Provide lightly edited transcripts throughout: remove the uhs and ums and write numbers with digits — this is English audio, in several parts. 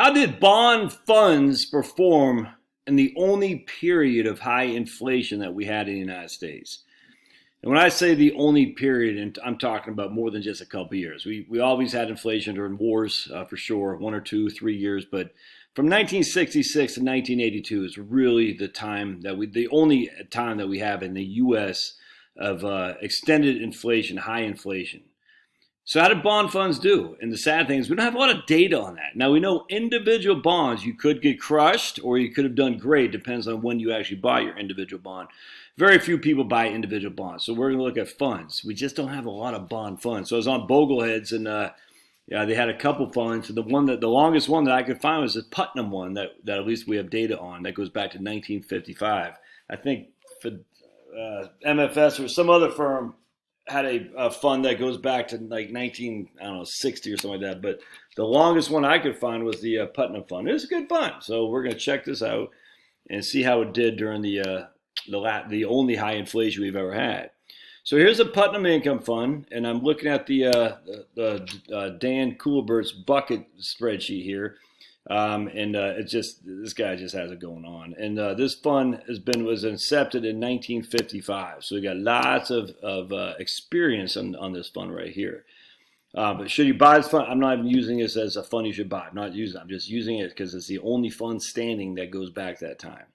How did bond funds perform in the only period of high inflation that we had in the United States? And when I say the only period, and I'm talking about more than just a couple of years. We always had inflation during wars, for sure, 1 or 2, 3 years. But from 1966 to 1982 is really the only time that we have in the U.S. of extended inflation, high inflation. So how did bond funds do? And the sad thing is we don't have a lot of data on that. Now we know individual bonds, you could get crushed or you could have done great. Depends on when you actually buy your individual bond. Very few people buy individual bonds. So we're going to look at funds. We just don't have a lot of bond funds. So I was on Bogleheads and yeah, they had a couple funds. And the longest one that I could find was the Putnam one that at least we have data on that goes back to 1955. I think for MFS or some other firm had a fund that goes back to like 1960 or something like that. But the longest one I could find was the Putnam fund. It was a good fund. So we're going to check this out and see how it did during the only high inflation we've ever had. So here's a Putnam Income Fund, and I'm looking at the Dan Coolbert's bucket spreadsheet here. It's just this guy just has it going on. And this fund was incepted in 1955, so we got lots of experience on this fund right here. But should you buy this fund? I'm not even using this as a fund you should buy. I'm just using it because it's the only fund standing that goes back that time.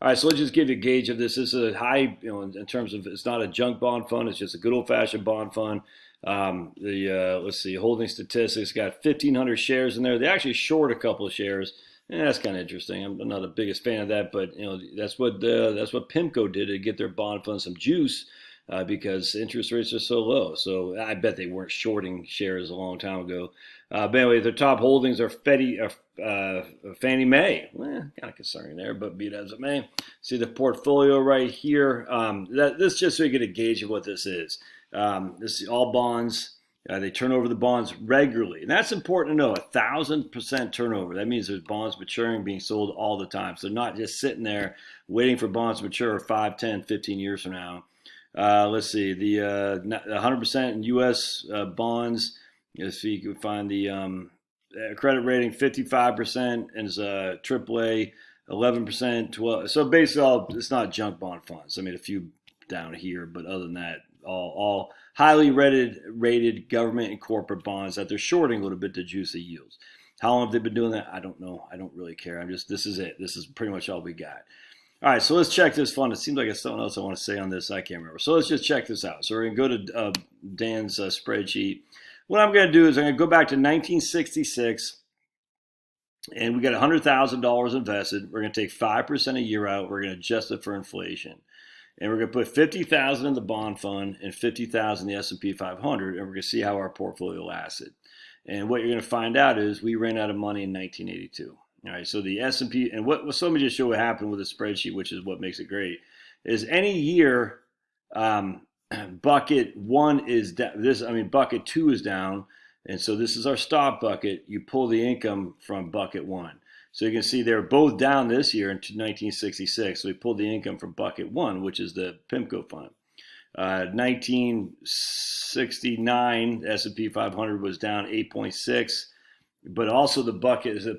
All right, so let's just give you a gauge of this. This is a high, in terms of it's not a junk bond fund. It's just a good old-fashioned bond fund. Let's see, holding statistics got 1,500 shares in there. They actually short a couple of shares, and that's kind of interesting. I'm not the biggest fan of that, but that's what PIMCO did to get their bond fund some juice because interest rates are so low. So I bet they weren't shorting shares a long time ago. But anyway, their top holdings are Fannie Mae. Kind of concerning there, but be it as it may. See the portfolio right here. This just so you get a gauge of what this is. This is all bonds. They turn over the bonds regularly. And that's important to know, 1,000% turnover. That means there's bonds maturing, being sold all the time. So not just sitting there waiting for bonds to mature 5, 10, 15 years from now. Let's see, the 100% in U.S. Bonds. Let's see, you can find the credit rating 55% is AAA, 11%, 12. So basically, it's not junk bond funds. I mean, a few down here, but other than that, all highly rated government and corporate bonds that they're shorting a little bit to juice the yields. How long have they been doing that? I don't know. I don't really care. This is it. This is pretty much all we got. All right, so let's check this fund. It seems like it's something else I want to say on this. I can't remember. So let's just check this out. So we're going to go to Dan's spreadsheet. What I'm going to do is I'm going to go back to 1966, and we got $100,000 invested. We're going to take 5% a year out. We're going to adjust it for inflation. And we're going to put $50,000 in the bond fund and $50,000 in the S&P 500, and we're going to see how our portfolio lasted. And what you're going to find out is we ran out of money in 1982. All right, so the S&P, and so let me just show what happened with the spreadsheet, which is what makes it great, is any year bucket one is down. Bucket two is down, and so this is our stop bucket. You pull the income from bucket one. So you can see they're both down this year in 1966. So we pulled the income from bucket one, which is the PIMCO fund. 1969, the S&P 500 was down 8.6. But also the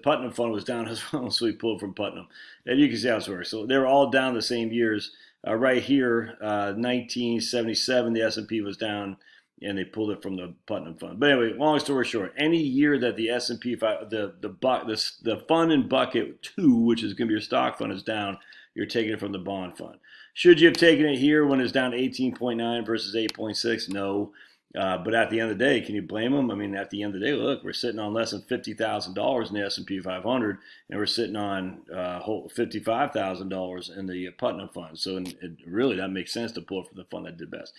Putnam fund was down as well, so we pulled from Putnam. And you can see how it works. So they were all down the same years. Right here, 1977, the S&P was down, and they pulled it from the Putnam fund. But anyway, long story short, any year that the S&P, the fund in bucket two, which is going to be your stock fund, is down, you're taking it from the bond fund. Should you have taken it here when it's down 18.9 versus 8.6? No. But at the end of the day, can you blame them? I mean, at the end of the day, look, we're sitting on less than $50,000 in the S&P 500, and we're sitting on $55,000 in the Putnam fund. So really, that makes sense to pull from the fund that did best.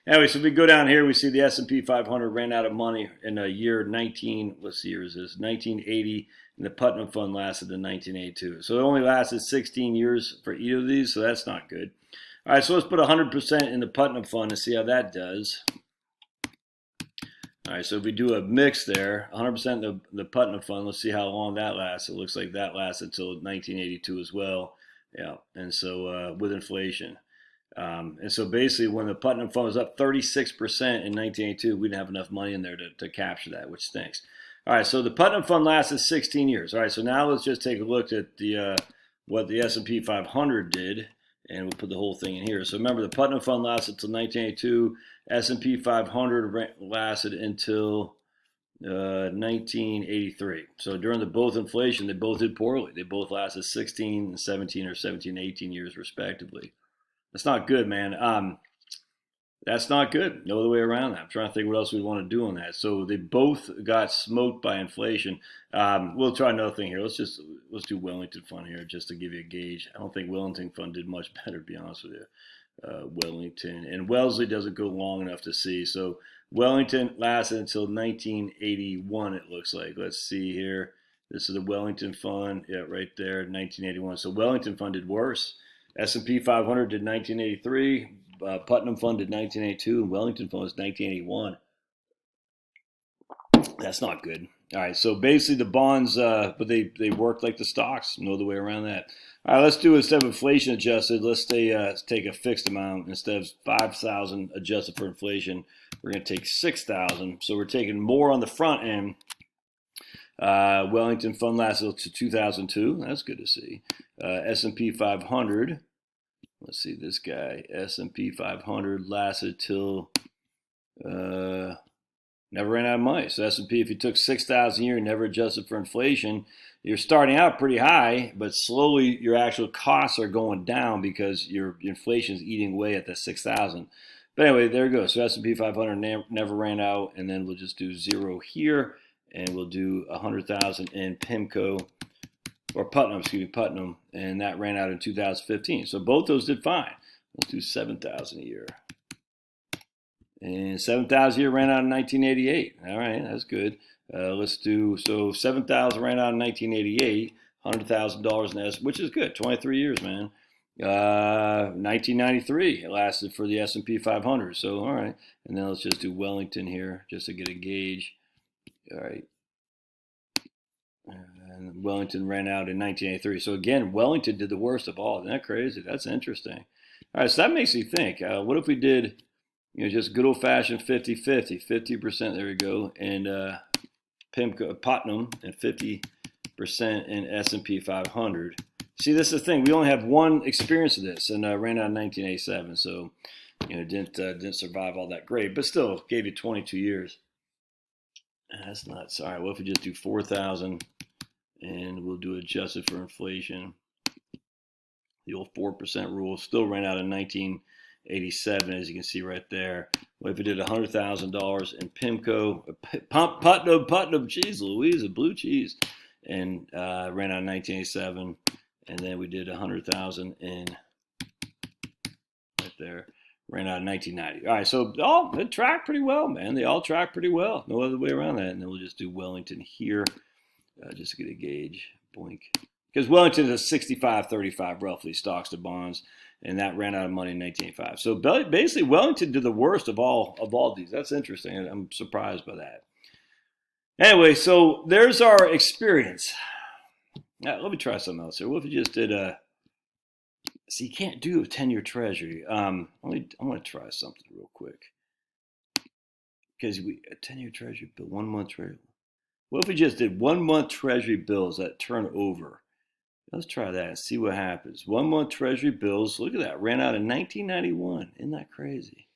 Anyway, so if we go down here, we see the S&P 500 ran out of money in the year 1980, and the Putnam fund lasted in 1982. So it only lasted 16 years for either of these, so that's not good. All right, so let's put 100% in the Putnam fund and see how that does. All right, so if we do a mix there, 100% the Putnam fund, let's see how long that lasts. It looks like that lasts until 1982 as well. Yeah, and so with inflation. And so basically when the Putnam fund was up 36% in 1982, we didn't have enough money in there to capture that, which stinks. All right, so the Putnam Fund lasted 16 years. All right, so now let's just take a look at the what the S&P 500 did, and we'll put the whole thing in here. So remember, the Putnam Fund lasted until 1982. S&P 500 lasted until 1983. So during the both inflation, they both did poorly. They both lasted 16 and 17 or 17 and 18 years respectively. That's not good, man. That's not good. No other way around that. I'm trying to think what else we want to do on that. So they both got smoked by inflation. We'll try another thing here. Let's do Wellington Fund here just to give you a gauge. I don't think Wellington Fund did much better, to be honest with you. Wellington and Wellesley doesn't go long enough to see. So Wellington lasted until 1981. It looks like. Let's see here. This is the Wellington Fund. Yeah, right there, 1981. So Wellington Fund did worse. S&P 500 did 1983. Putnam Fund did 1982, and Wellington Fund was 1981. That's not good. All right, so basically the bonds, but they worked like the stocks. No other way around that. All right, let's do instead of inflation adjusted. Let's take a fixed amount instead of 5,000 adjusted for inflation. We're going to take 6,000. So we're taking more on the front end. Wellington Fund lasted to 2002. That's good to see. S&P 500. Let's see this guy. S&P 500 lasted till never ran out of money. So S&P, if you took 6,000 a year and never adjusted for inflation, you're starting out pretty high, but slowly your actual costs are going down because your inflation is eating away at that 6,000. But anyway, there it goes. So S&P 500 never ran out, and then we'll just do 0 here, and we'll do 100,000 in PIMCO. Or Putnam, Putnam, and that ran out in 2015. So both those did fine. Let's do 7,000 a year. And 7,000 a year ran out in 1988. All right, that's good. Let's do, so 7,000 ran out in 1988, $100,000 in S, which is good, 23 years, man. 1993, it lasted for the S&P 500. So, all right. And then let's just do Wellington here, just to get a gauge. All right. And Wellington ran out in 1983. So again, Wellington did the worst of all. Isn't that crazy? That's interesting. All right, so that makes me think. What if we did, just good old-fashioned 50-50, 50%, there we go, and PIMCO, Putnam, and 50% in S&P 500. See, this is the thing. We only have one experience of this, and ran out in 1987. So, didn't survive all that great, but still gave you 22 years. That's nuts. All right, what if we just do 4,000? And we'll do adjusted for inflation. The old 4% rule still ran out in 1987, as you can see right there. What if we did $100,000 in PIMCO, Putnam, cheese, Louise, a blue cheese, and ran out in 1987. And then we did 100,000 in right there, ran out in 1990. All right, so it tracked pretty well, man. They all tracked pretty well. No other way around that. And then we'll just do Wellington here. Just to get a gauge, boink. Because Wellington is a 65-35 roughly stocks to bonds, and that ran out of money in 1985. So basically, Wellington did the worst of all these. That's interesting. I'm surprised by that. Anyway, so there's our experience. Now, let me try something else here. What if we just did see, you can't do a 10-year Treasury. I'm going to try something real quick. Because a 10-year Treasury bill, 1 month Treasury. What if we just did 1 month Treasury bills that turn over? Let's try that and see what happens. 1 month Treasury bills, look at that, ran out in 1991. Isn't that crazy?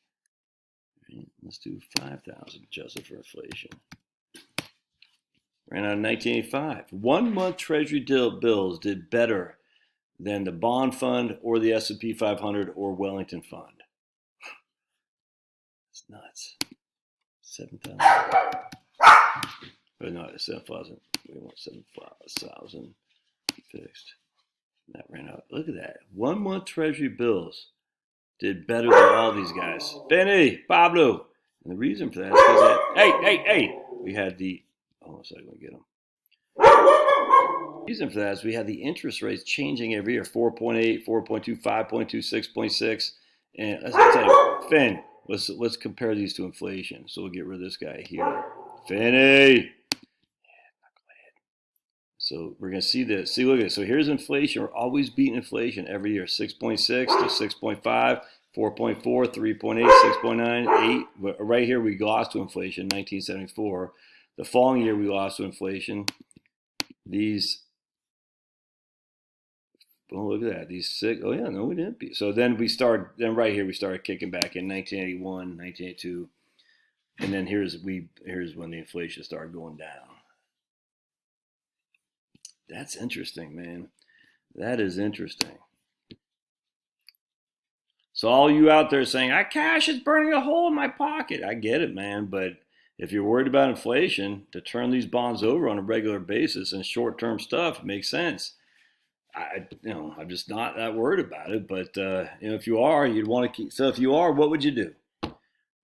Let's do 5,000 adjusted for inflation. Ran out in 1985. 1 month Treasury bills did better than the bond fund or the S&P 500 or Wellington Fund. It's nuts. 7,000. But no, 7,000. We want 7,000 fixed. That ran out. Look at that. 1 month Treasury bills did better than all these guys. Benny, Pablo. And the reason for that is because hey, we had the. Oh, so I'm going to get them. The reason for that is we had the interest rates changing every year: 4.8, 4.2, 5.2, 6.6. And let's tell you, Finn. Let's compare these to inflation. So we'll get rid of this guy here. Finny. So we're going to see this. See, look at this. So here's inflation. We're always beating inflation every year. 6.6 to 6.5, 4.4, 3.8, 6.9, 8. But right here we glossed to inflation, 1974. The following year, we lost to inflation. These, oh, look at that. These six, oh yeah, no, we didn't be. So then right here, we started kicking back in 1981, 1982. And then here's when the inflation started going down. That's interesting, man. That is interesting. So all you out there saying, cash is burning a hole in my pocket. I get it, man. But if you're worried about inflation, to turn these bonds over on a regular basis and short-term stuff, it makes sense. I'm just not that worried about it. But if you are, you'd want to keep. So if you are, what would you do?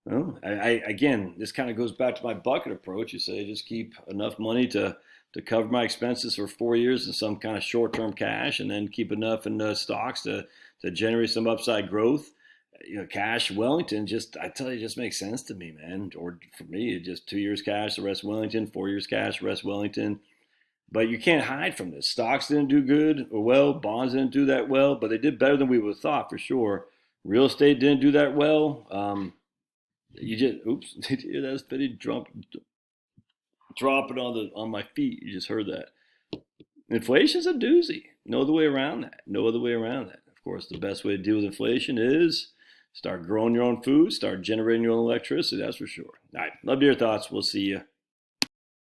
Well, again, this kind of goes back to my bucket approach. You say just keep enough money to cover my expenses for 4 years in some kind of short-term cash, and then keep enough in the stocks to generate some upside growth. Cash Wellington, I tell you, just makes sense to me, man. Or for me, it just 2 years cash, the rest Wellington, 4 years cash, the rest Wellington. But you can't hide from this. Stocks didn't do good or well. Bonds didn't do that well, but they did better than we would have thought for sure. Real estate didn't do that well. Oops, did you hear that? Steady dropping on my feet. You just heard that. Inflation's a doozy. No other way around that. Of course, the best way to deal with inflation is start growing your own food, start generating your own electricity. That's for sure. All right, love your thoughts. We'll see you